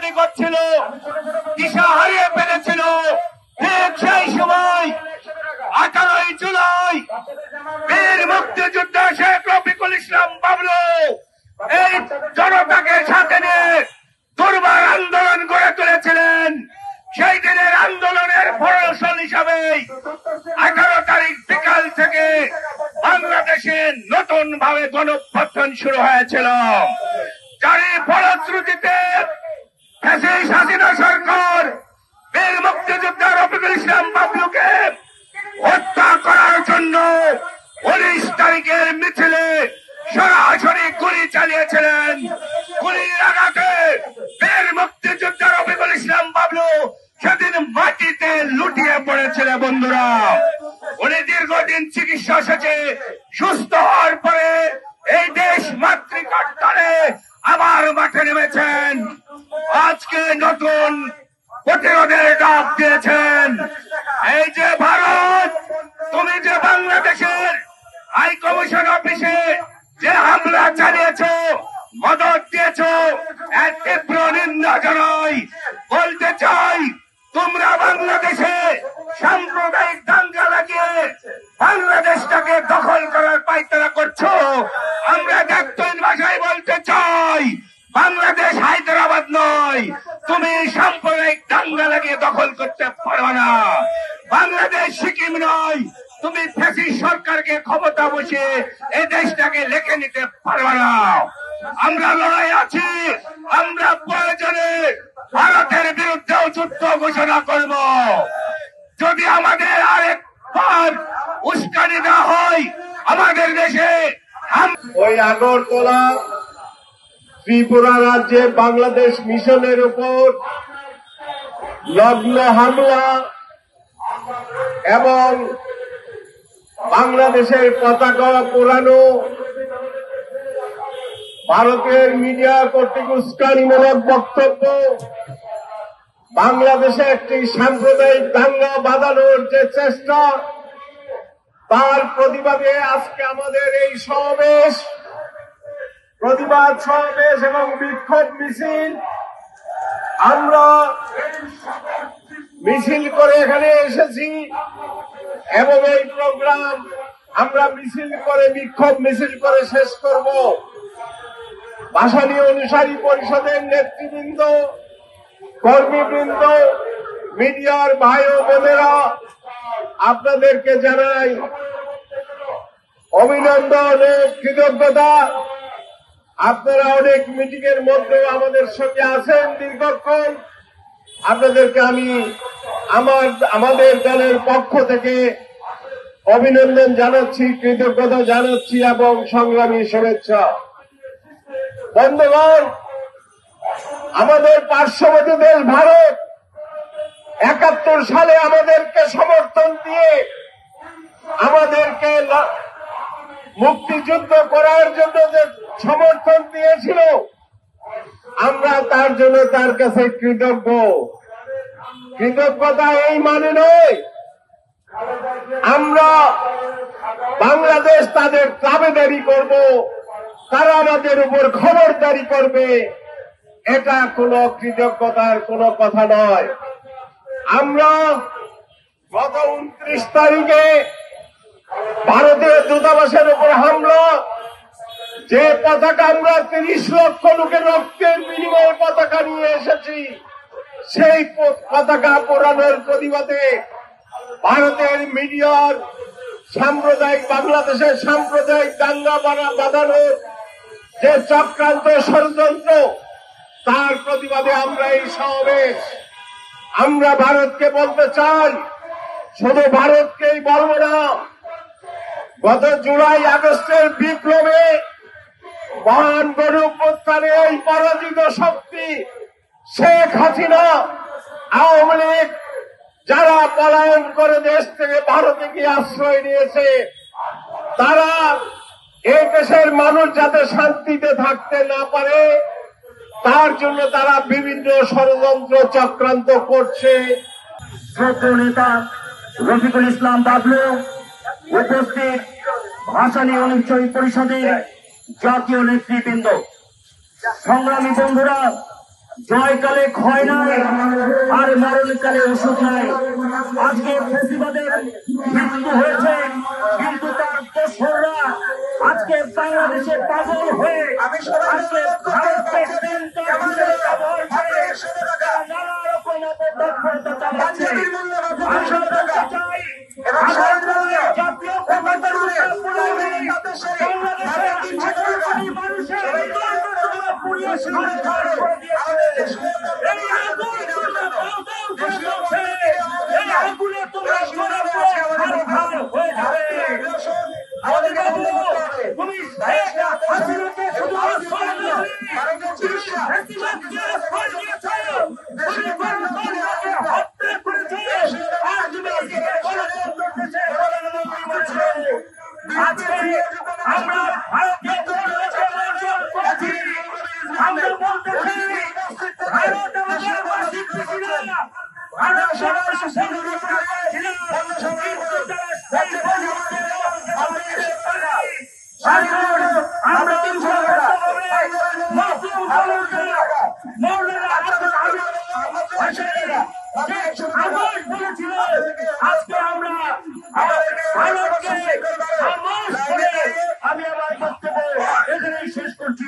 তৈরি করছিল, দিশা হারিয়ে ফেলেছিল, ঠিক সেই সময় 18 জুলাই বীর মুক্তিযোদ্ধা শেখ রফিকুল ইসলাম বাবলু এই জনতাকে সাথে নিয়ে দুর্বার আন্দোলন গড়ে তুলেছিলেন। সেই দিনের আন্দোলনের ফসল হিসাবে 18 তারিখ বিকাল থেকে বাংলাদেশে নতুন ভাবে গণঅভ্যুত্থান শুরু হয়েছিল, যার ফলশ্রুতিতে ফ্যাসিস্ট হাসিনা সরকার বীর মুক্তিযোদ্ধা রফিকুল ইসলাম বাবলুকে হত্যা করার জন্য 19 তারিখের মিছিলে সরাসরি গুলি চালিয়েছিলেন। গুলির আঘাতে বীর মুক্তিযোদ্ধা রফিকুল ইসলাম বাবলু সেদিন মাটিতে লুটিয়ে পড়েছিল। বন্ধুরা, উনি দীর্ঘদিন চিকিৎসা শেষে সুস্থ হওয়ার পরে এই দেশ মাতৃকার টানে আবার মাঠে নেমেছেন। আজকে নতুন প্রতিরোধের ডাক দিয়েছেন। এই যে ভারত, তুমি যে বাংলাদেশের হাই কমিশন অফিসে যে হামলা চালিয়েছ, মদত দিয়েছ, এক তীব্র নিন্দা জানাই। বলতে চাই, তোমরা বাংলাদেশে সাম্প্রদায়িক দাঙ্গা লাগিয়ে বাংলাদেশটাকে দখল করার পায়তারা করছো। আমরা ডাক্তার ভাষায় বলতে চাই, বাংলাদেশ হায়দ্রাবাদ নয়, তুমি সাম্প্রদায়িক দাঙ্গা লাগিয়ে দখল করতে পারো না। বাংলাদেশ সিকিম নয়, তুমি ফ্যাসিস্ট সরকারকে ক্ষমতা বসিয়ে এই দেশটাকে লেখে নিতে পারবে না। আমরা লড়াই আছি, আমরা প্রয়োজনে ভারতের বিরুদ্ধেও যুদ্ধ ঘোষণা করব। যদি আমাদের আরেকবার উস্কানি দেওয়া হয় আমাদের দেশে, ওই আগরতলা ত্রিপুরা রাজ্যে বাংলাদেশ মিশনের উপর লগ্ন হামলা এবং বাংলাদেশের পতাকা পোড়ানো, ভারতের মিডিয়া কর্তৃক উস্কানিমূলক বক্তব্য, বাংলাদেশে একটি সাম্প্রদায়িক দাঙ্গা বাঁধানোর যে চেষ্টা, তার প্রতিবাদে আজকে আমাদের এই সমাবেশ, প্রতিবাদ সমাবেশ এবং বিক্ষোভ মিছিল। আমরা মিছিল করে এখানে এসেছি এবং এই প্রোগ্রাম আমরা মিছিল করে, বিক্ষোভ মিছিল করে শেষ করব। ভাসানী অনুসারী পরিষদের নেতৃবৃন্দ, কর্মীবৃন্দ, মিডিয়ার ভাই ও বোনেরা, আপনাদেরকে জানাই অভিনন্দন ও কৃতজ্ঞতা। আপনারা অনেক মিটিং এর মধ্যে আমাদের সঙ্গে আছেন দীর্ঘক্ষণ। আপনাদেরকে আমি আমাদের দলের পক্ষ থেকে অভিনন্দন জানাচ্ছি, কৃতজ্ঞতা জানাচ্ছি এবং সংগ্রামী শুভেচ্ছা। বন্ধুগণ, আমাদের পার্শ্ববর্তী দেশ ভারত 71 সালে আমাদেরকে সমর্থন দিয়ে আমাদেরকে মুক্তিযুদ্ধ করার জন্য যে সমর্থন দিয়েছিল, আমরা তার জন্য তার কাছে কৃতজ্ঞ। কৃতজ্ঞতা এই মানে নয় আমরা বাংলাদেশ তাদের তাবেদারি করব, তারা আমাদের উপর খবরদারি করবে, এটা কোনো কৃতজ্ঞতার কোনো কথা নয়। আমরা গত 29 তারিখে ভারতীয় দূতাবাসের উপর হামলা, যে পতাকা আমরা 30 লক্ষ লোকের রক্তের বিনিময়ে পতাকা নিয়ে এসেছি, সেই পতাকা পোড়ানোর প্রতিবাদে ভারতের মিডিয়ার সাম্প্রদায়িক, বাংলাদেশের সাম্প্রদায়িক দাঙ্গা বাঁধানোর যে চক্রান্ত ষড়যন্ত্র, তার প্রতিবাদে আমরা এই সমাবেশ। আমরা ভারতকে বলতে চাই, শুধু ভারতকেই বলব না, গত জুলাই আগস্টের বিপ্লবে মহান গণঅভ্যুত্থানে এই পরাজিত শক্তি শেখ হাসিনা, আওয়ামী লীগ, যারা পলায়ন করে দেশ থেকে ভারতে গিয়ে আশ্রয় নিয়েছে, তারা এই দেশের মানুষ যাতে শান্তিতে থাকতে না পারে, তার জন্য তারা বিভিন্ন ষড়যন্ত্র চক্রান্ত করছে। শ্রদ্ধেয় নেতা রফিকুল ইসলাম বাবলু, উপস্থিত ভাসানী অনুসারী পরিষদের জাতীয় নেতৃবৃন্দ, সংগ্রামী বন্ধুরা, জয়কালে ক্ষয় নাই আর মরণকালে ওষুধ নাই। আজকে ফেসিবাদের মৃত্যু হয়েছে, কিন্তু তার দোসররা আজকে বাংলাদেশে পাগল হয়ে আজকে ভারতের ব্যবহার করে নানা রকম অপতৎপরতা চালাচ্ছে। আমরা বলতে চাই, জাতীয় ক্ষমতার মানুষের পুড়িয়ে সরকার করে দিয়েছে। এই আগুনে তোমরা হয়ে যাবে। তুমি শুধু হত্যা করেছে আর তুমি আজকে আমরা ভারতীয় করেছি। আমরা বলতে চাই, ভারত আমাদের বাসিক ছিল না, ভারত সবার আমরা বলেছিল আজকে আমরা ভারতকে আমি আমার বক্তব্য এখানেই শেষ করছি।